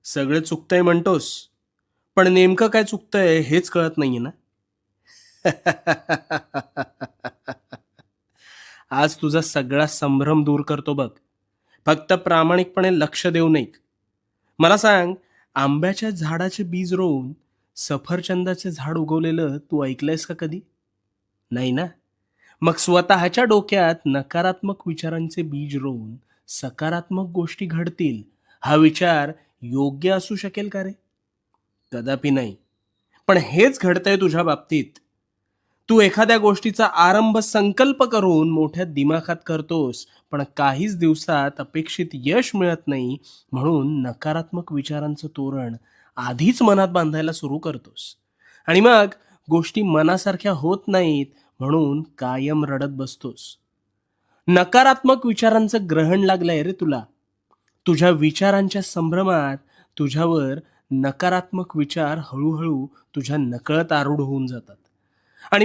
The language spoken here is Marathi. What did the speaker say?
सगळं चुकतंय म्हणतोस, पण नेमकं काय चुकतंय हेच कळत नाहीये ना? आज तुझा सगळा संभ्रम दूर करतो बघ. फक्त प्रामाणिकपणे लक्ष देऊन ऐक. मला सांग, आंब्याच्या झाडाचे बीज रोवून सफरचंदाचे झाड उगवलेलं तू ऐकलंयस का कधी? नाही ना? मग स्वतःच्या डोक्यात नकारात्मक विचारांचे बीज रोवून सकारात्मक गोष्टी घडतील, हा विचार योग्य असू शकेल का रे? कदापि नाही. पण हेच घडतंय तुझ्या बाबतीत. तू एखाद्या गोष्टीचा आरंभ संकल्प करून मोठ्या दिमाखात करतोस, पण काहीच दिवसात अपेक्षित यश मिळत नाही, म्हणून नकारात्मक विचारांचं तोरण आधीच मनात बांधायला सुरू करतोस. आणि मग गोष्टी मनासारख्या होत नाहीत, म्हणून कायम रडत बसतोस. नकारात्मक विचारांचं ग्रहण लागलंय रे तुला. तुझ्या विचारांच्या संभ्रमात तुझ्यावर नकारात्मक विचार हळू तुझ्या नकळत आरूढ होऊन जातात. आणि